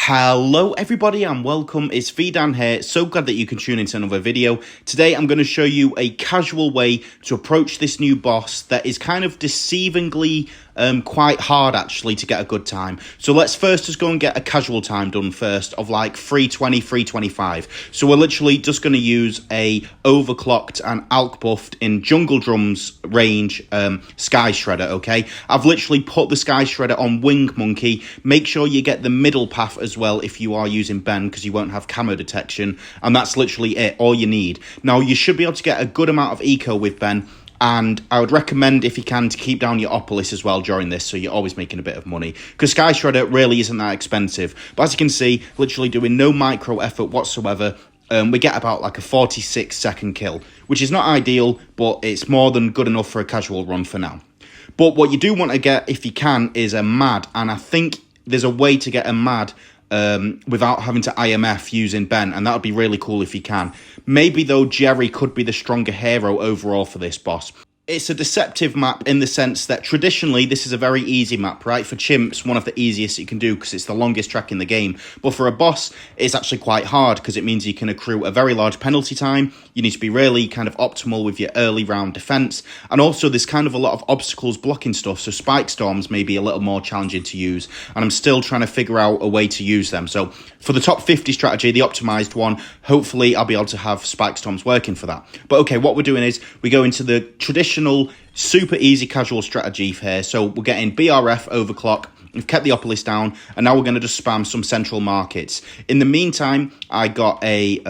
Hello everybody and welcome, it's VeDAN here, so glad that you can tune into another video. Today I'm going to show you a casual way to approach this new boss that is kind of deceivingly quite hard actually to get a good time. So let's first just go and get a casual time done first of like 320, 325. So we're literally just going to use a overclocked and alk buffed in Jungle Drum's range Sky Shredder, okay? I've literally put the Sky Shredder on Wing Monkey. Make sure you get the middle path as well if you are using Ben, because you won't have camo detection, and that's literally it, all you need. Now you should be able to get a good amount of eco with Ben, and I would recommend, if you can, to keep down your Opolis as well during this, so you're always making a bit of money, because Sky Shredder really isn't that expensive. But as you can see, literally doing no micro effort whatsoever, we get about like a 46-second kill, which is not ideal, but it's more than good enough for a casual run for now. But what you do want to get, if you can, is a MAD, and I think there's a way to get a MAD without having to IMF using Ben, and that would be really cool if you can. Maybe though Gerry could be the stronger hero overall for this boss. It's a deceptive map in the sense that traditionally this is a very easy map, right? For chimps, one of the easiest you can do because it's the longest track in the game. But for a boss, it's actually quite hard because it means you can accrue a very large penalty time. You need to be really kind of optimal with your early round defense. And also there's kind of a lot of obstacles blocking stuff. So spike storms may be a little more challenging to use. And I'm still trying to figure out a way to use them. So for the top 50 strategy, the optimized one, hopefully I'll be able to have spike storms working for that. But okay, what we're doing is we go into the traditional super easy casual strategy here. So we're getting BRF overclock. We've kept the Opolis down, and now we're going to just spam some central markets. In the meantime, I got a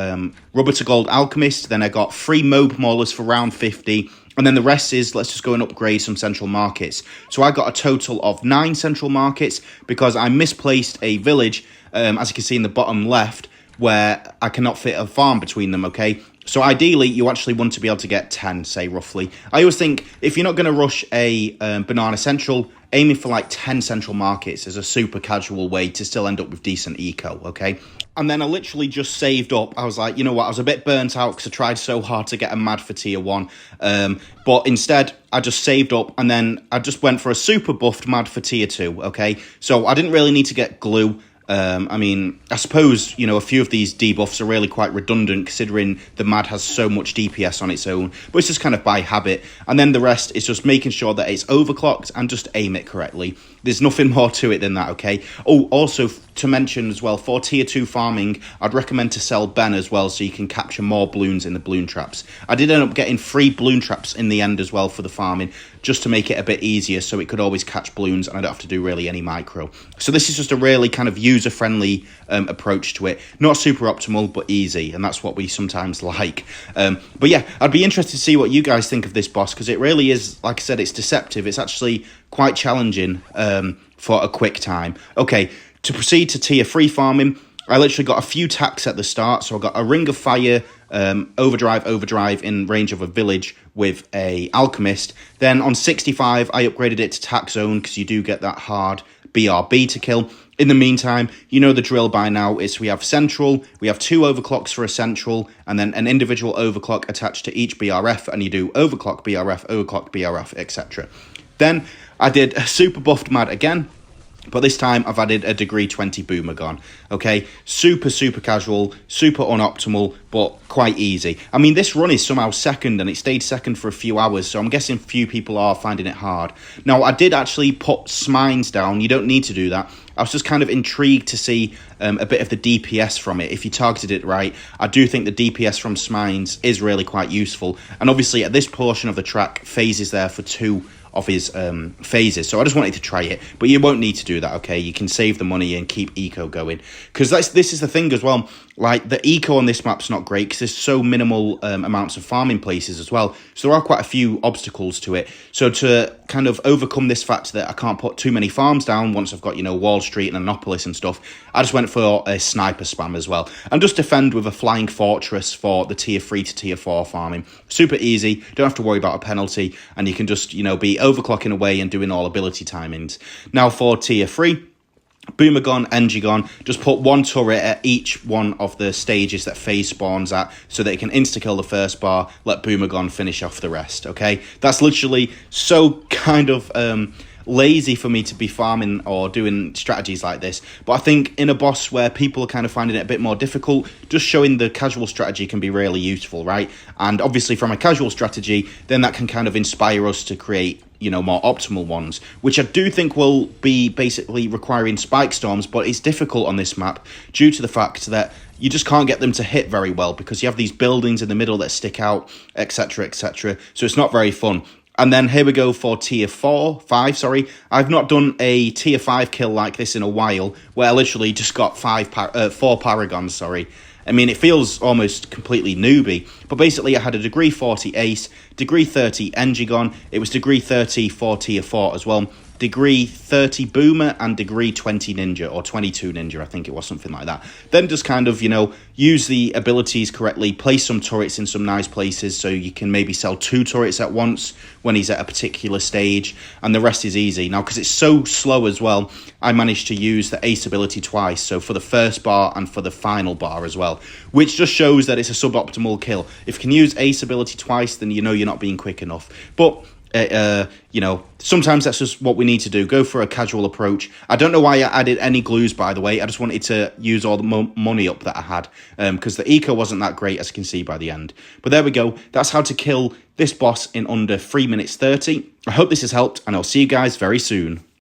rubber to gold alchemist, then I got 3 mob maulers for round 50, and then the rest is let's just go and upgrade some central markets. So I got a total of 9 central markets because I misplaced a village, as you can see in the bottom left, where I cannot fit a farm between them, okay? So ideally, you actually want to be able to get 10, say, roughly. I always think if you're not going to rush a banana central, aiming for like 10 central markets is a super casual way to still end up with decent eco, okay? And then I literally just saved up. I was like, you know what, I was a bit burnt out because I tried so hard to get a MAD for tier 1. But instead, I just saved up and then I just went for a super buffed MAD for tier 2, okay? So I didn't really need to get glue. I mean, I suppose, you know, a few of these debuffs are really quite redundant considering the MAD has so much DPS on its own, but it's just kind of by habit. And then the rest is just making sure that it's overclocked and just aim it correctly. There's nothing more to it than that, okay? Oh, also to mention as well, for tier 2 farming, I'd recommend to sell Ben as well so you can capture more bloons in the bloon traps. I did end up getting 3 bloon traps in the end as well for the farming, just to make it a bit easier so it could always catch bloons and I don't have to do really any micro. So this is just a really kind of user-friendly approach to it. Not super optimal, but easy, and that's what we sometimes like. But yeah, I'd be interested to see what you guys think of this boss, because it really is, like I said, it's deceptive. It's actually quite challenging for a quick time. Okay, to proceed to tier 3 farming, I literally got a few tacks at the start. So I got a Ring of Fire, overdrive in range of a village with a alchemist. Then on 65, I upgraded it to tack zone because you do get that hard BRB to kill. In the meantime, you know the drill by now. Is we have central, we have 2 overclocks for a central, and then an individual overclock attached to each BRF, and you do overclock BRF, etc. Then I did a super buffed MAD again, but this time I've added a degree 20 boomergon, okay? Super casual, super unoptimal, but quite easy. I mean, this run is somehow second, and it stayed second for a few hours, so I'm guessing few people are finding it hard. Now, I did actually put smines down. You don't need to do that. I was just kind of intrigued to see a bit of the DPS from it. If you targeted it right, I do think the DPS from smines is really quite useful. And obviously, at this portion of the track, Phayze is there for 2 of his phases, so I just wanted to try it, but you won't need to do that, okay? You can save the money and keep eco going, because this is the thing as well, like the eco on this map's not great because there's so minimal amounts of farming places as well, so there are quite a few obstacles to it. So to kind of overcome this fact that I can't put too many farms down once I've got, you know, Wall Street and Anopolis and stuff, I just went for a sniper spam as well, and just defend with a flying fortress for the tier 3 to tier 4 farming. Super easy, don't have to worry about a penalty, and you can just, you know, be overclocking away and doing all ability timings. Now for tier 3, Boomergon, Engigon, just put 1 turret at each one of the stages that Phayze spawns at so that it can insta-kill the first bar, let Boomergon finish off the rest, okay? That's literally so kind of lazy for me to be farming or doing strategies like this. But I think in a boss where people are kind of finding it a bit more difficult, just showing the casual strategy can be really useful, right? And obviously from a casual strategy, then that can kind of inspire us to create, you know, more optimal ones, which I do think will be basically requiring spike storms, but it's difficult on this map due to the fact that you just can't get them to hit very well because you have these buildings in the middle that stick out, etc, etc. So it's not very fun. And then here we go for tier 5, sorry. I've not done a tier 5 kill like this in a while, where I literally just got 4 paragons, sorry. I mean, it feels almost completely newbie, but basically I had a degree 40 ace, degree 30 engigon, it was degree 30 for tier 4 as well, degree 30 boomer, and degree 20 ninja, or 22 ninja, I think it was, something like that. Then just kind of, you know, use the abilities correctly, place some turrets in some nice places so you can maybe sell 2 turrets at once when he's at a particular stage, and the rest is easy. Now, because it's so slow as well, I managed to use the ace ability twice, so for the first bar and for the final bar as well, which just shows that it's a suboptimal kill. If you can use ace ability twice, then you know you're not being quick enough. But you know, sometimes that's just what we need to do. Go for a casual approach. I don't know why I added any glues, by the way. I just wanted to use all the money up that I had, because the eco wasn't that great, as you can see by the end. But there we go. That's how to kill this boss in under 3 minutes 30. I hope this has helped, and I'll see you guys very soon.